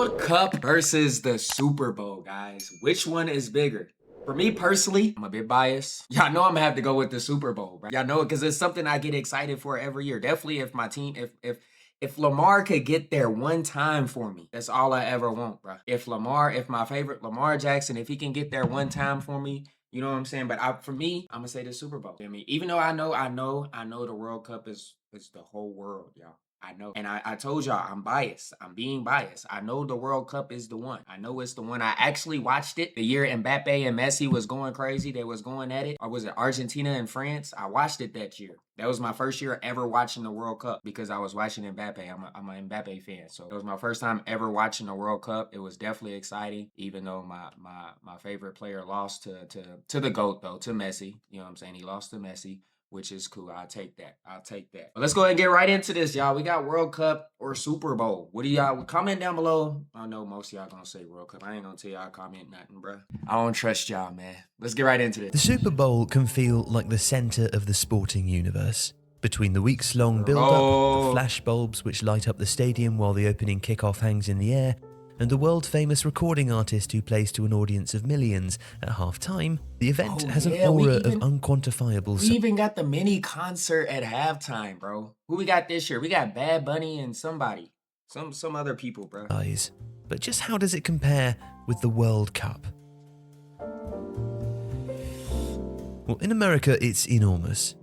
World Cup versus the Super Bowl, guys. Which one is bigger? For me personally, I'm a bit biased. Y'all know I'm gonna have to go with the Super Bowl, right? Y'all know it because it's something I get excited for every year. Definitely if my team, if Lamar could get there one time for me, that's all I ever want, bro. If my favorite Lamar Jackson, if he can get there one time for me, you know what I'm saying? But for me, I'm gonna say the Super Bowl. I mean, even though I know the World Cup is the whole world, y'all. I know. And I told y'all I'm biased. I'm being biased. I know the World Cup is the one. I know it's the one. I actually watched it the year Mbappe and Messi was going crazy. They was going at it. Or was it Argentina and France? I watched it that year. That was my first year ever watching the World Cup because I was watching Mbappe. I'm an Mbappe fan. So it was my first time ever watching the World Cup. It was definitely exciting, even though my favorite player lost to the GOAT, though, to Messi. You know what I'm saying? He lost to Messi, which is cool. I'll take that. But let's go ahead and get right into this, y'all. We got World Cup or Super Bowl. What do y'all comment down below? I know most of y'all gonna say World Cup. I ain't gonna tell y'all comment nothing, bro. I don't trust y'all, man. Let's get right into this. The Super Bowl can feel like the center of the sporting universe. Between the weeks-long build-up, the flash bulbs which light up the stadium while the opening kickoff hangs in the air, and the world-famous recording artist who plays to an audience of millions at half-time, the event has an aura of unquantifiable. We even got the mini concert at halftime, bro. Who we got this year? We got Bad Bunny and somebody. Some other people, bro. But just how does it compare with the World Cup? Well, in America, it's enormous.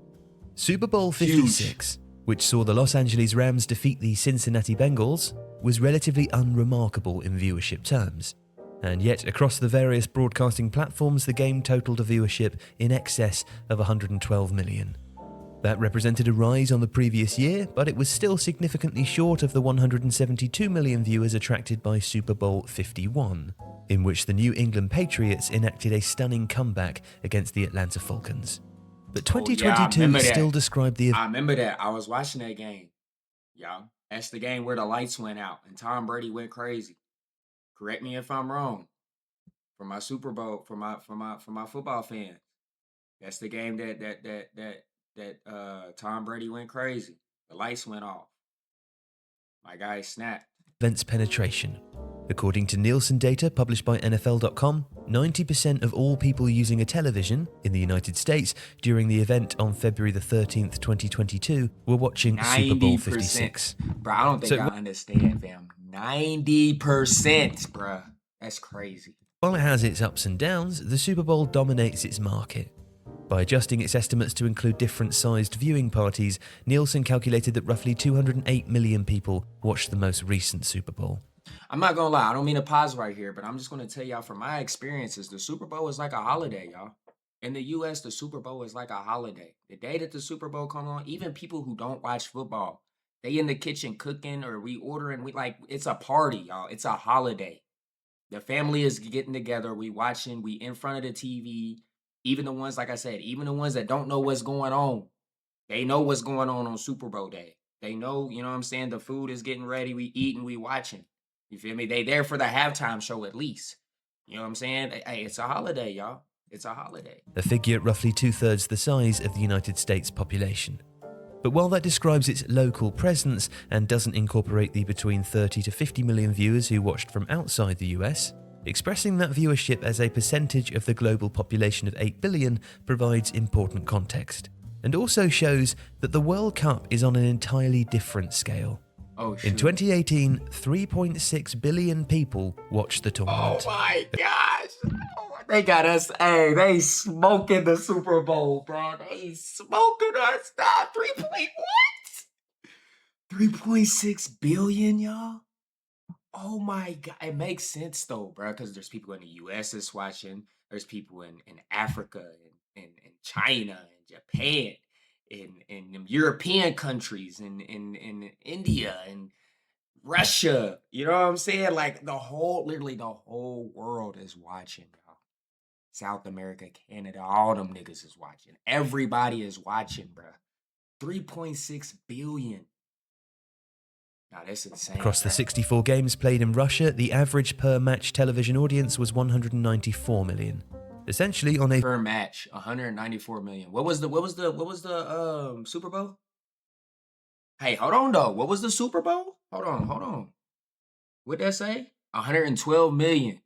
Super Bowl 56, which saw the Los Angeles Rams defeat the Cincinnati Bengals, was relatively unremarkable in viewership terms. And yet, across the various broadcasting platforms, the game totaled a viewership in excess of 112 million. That represented a rise on the previous year, but it was still significantly short of the 172 million viewers attracted by Super Bowl 51, in which the New England Patriots enacted a stunning comeback against the Atlanta Falcons. But 2022 still described the... I remember that. I was watching that game. Y'all. That's the game where the lights went out and Tom Brady went crazy. Correct me if I'm wrong. For my Super Bowl, for my football fans. That's the game that Tom Brady went crazy. The lights went off. My guy snapped. Events penetration. According to Nielsen data published by NFL.com, 90% of all people using a television in the United States during the event on February the 13th, 2022 were watching 90%. Super Bowl 56. Bro, I don't think I understand, fam. 90%, bro. That's crazy. While it has its ups and downs, the Super Bowl dominates its market. By adjusting its estimates to include different sized viewing parties, Nielsen calculated that roughly 208 million people watched the most recent Super Bowl. I'm not gonna lie, I don't mean to pause right here, but I'm just gonna tell y'all from my experiences, the Super Bowl is like a holiday, y'all. In the US, the Super Bowl is like a holiday. The day that the Super Bowl come on, even people who don't watch football, they in the kitchen cooking or we ordering, it's a party, y'all. It's a holiday. The family is getting together, we watching, we in front of the TV. Even the ones, like I said, even the ones that don't know what's going on, they know what's going on Super Bowl day. They know, you know what I'm saying? The food is getting ready, we eating, we watching. You feel me? They there for the halftime show at least. You know what I'm saying? Hey, it's a holiday, y'all. It's a holiday. A figure roughly 2/3 the size of the United States population. But while that describes its local presence and doesn't incorporate the between 30 to 50 million viewers who watched from outside the US, expressing that viewership as a percentage of the global population of 8 billion provides important context, and also shows that the World Cup is on an entirely different scale. In 2018, 3.6 billion people watched the tournament. Oh my gosh. They got us. Hey, they smoking the Super Bowl, bro. They smoking us. Stop. 3.6 billion, y'all? Oh my God. It makes sense though, bro, because there's people in the US that's watching. There's people in Africa and China and Japan. In European countries, in India and Russia, you know what I'm saying? Like literally the whole world is watching, y'all. South America, Canada, all them niggas is watching. Everybody is watching, bro. 3.6 billion. Nah, that's insane. Across the 64 games played in Russia, the average per match television audience was 194 million. Essentially on a per match, 194 million. What was the Super Bowl? Hey, hold on though. What was the Super Bowl? Hold on. What'd that say? 112 million.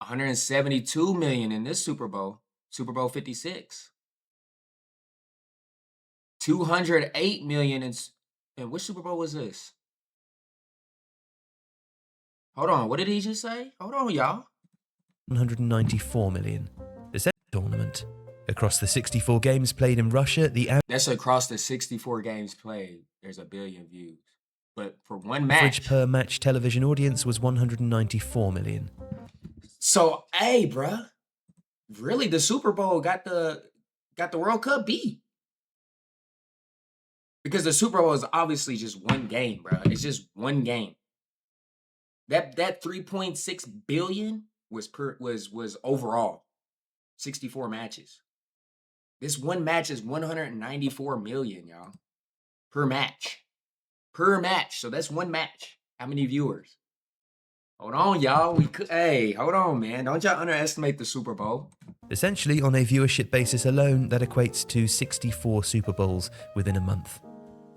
172 million in this Super Bowl. Super Bowl 56. 208 million in which Super Bowl was this? Hold on, what did he just say? Hold on, y'all. 194 million. The second tournament. Across the 64 games played in Russia, the That's across the 64 games played. There's a billion views. But for one average match. per match television audience was 194 million. So, hey, bruh. Really, the Super Bowl got the World Cup beat. Because the Super Bowl is obviously just one game, bro. It's just one game. That 3.6 billion was overall 64 matches. This one match is 194 million, y'all. Per match. Per match. So that's one match. How many viewers? Hold on, y'all. Hey, hold on, man. Don't y'all underestimate the Super Bowl. Essentially, on a viewership basis alone, that equates to 64 Super Bowls within a month.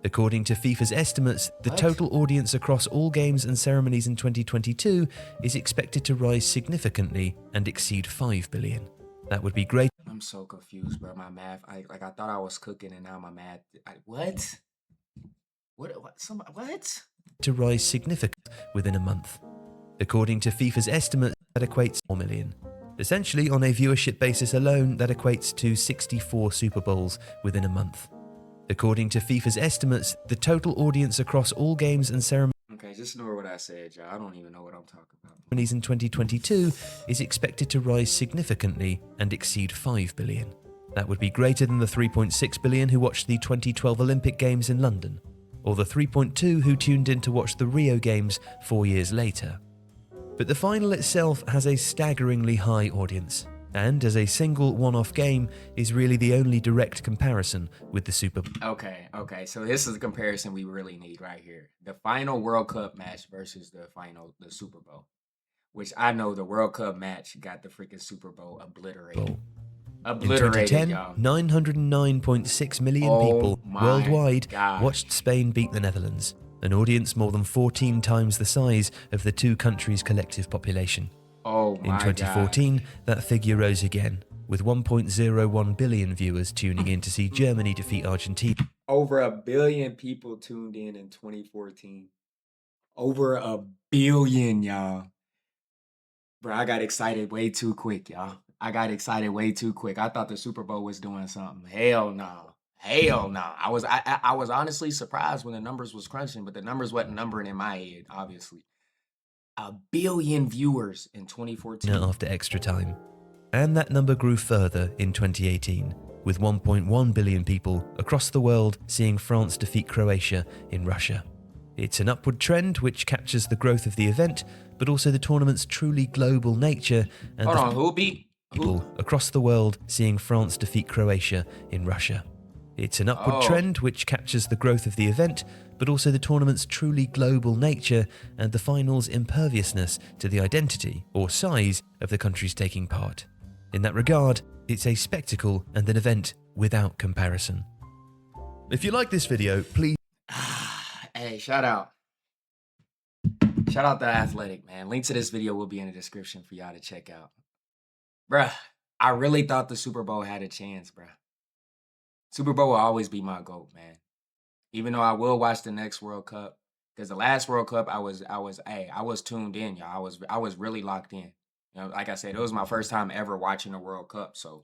According to FIFA's estimates, the total audience across all games and ceremonies in 2022 is expected to rise significantly and exceed 5 billion. That would be great. I'm so confused, bro. My math, I thought I was cooking, and now my math. What? What? To rise significantly within a month. According to FIFA's estimates, that equates to 4 million. Essentially, on a viewership basis alone, that equates to 64 Super Bowls within a month. According to FIFA's estimates, the total audience across all games and ceremonies Okay, just ignore what I said, y'all. I don't even know what I'm talking about. in 2022 is expected to rise significantly and exceed 5 billion. That would be greater than the 3.6 billion who watched the 2012 Olympic Games in London, or the 3.2 who tuned in to watch the Rio Games 4 years later. But the final itself has a staggeringly high audience, and as a single one-off game is really the only direct comparison with the Super Bowl. Okay. So this is the comparison we really need right here. The final World Cup match versus the Super Bowl. Which I know the World Cup match got the freaking Super Bowl obliterated. In 2010, 909.6 million people worldwide watched Spain beat the Netherlands, an audience more than 14 times the size of the two countries' collective population. In 2014, that figure rose again, with 1.01 billion viewers tuning in to see Germany defeat Argentina. Over a billion people tuned in 2014. Over a billion, y'all. Bro, I got excited way too quick, y'all. I got excited way too quick. I thought the Super Bowl was doing something. Hell no. Hell no. I was honestly surprised when the numbers was crunching, but the numbers wasn't numbering in my head, obviously. A billion viewers in 2014. After extra time. And that number grew further in 2018, with 1.1 billion people across the world seeing France defeat Croatia in Russia. It's an upward trend which captures the growth of the event, but also the tournament's truly global nature and who beat people across the world seeing France defeat Croatia in Russia. It's an upward trend which captures the growth of the event, but also the tournament's truly global nature and the final's imperviousness to the identity or size of the countries taking part. In that regard, it's a spectacle and an event without comparison. If you like this video, please... Hey, shout out. Shout out to Athletic, man. Link to this video will be in the description for y'all to check out. Bruh, I really thought the Super Bowl had a chance, bruh. Super Bowl will always be my GOAT, man. Even though I will watch the next World Cup, because the last World Cup I was tuned in, y'all. I was really locked in. You know, like I said, it was my first time ever watching a World Cup. So,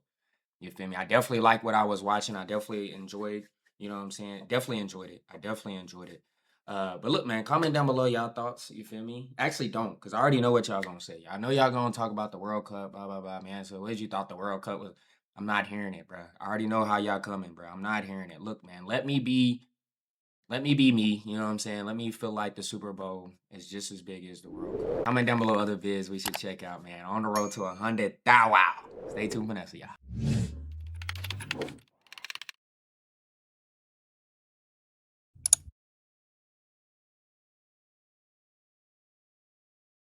you feel me? I definitely liked what I was watching. I definitely enjoyed, you know what I'm saying? Definitely enjoyed it. I definitely enjoyed it. But look, man, comment down below y'all thoughts. You feel me? Actually, don't, because I already know what y'all gonna say. I know y'all gonna talk about the World Cup, blah, blah, blah, man. So what did you thought the World Cup was? I'm not hearing it, bro. I already know how y'all coming, bro. I'm not hearing it. Look, man, let me be me. You know what I'm saying? Let me feel like the Super Bowl is just as big as the World Cup. Comment down below other vids we should check out, man. On the road to 100,000. Stay tuned for next, y'all.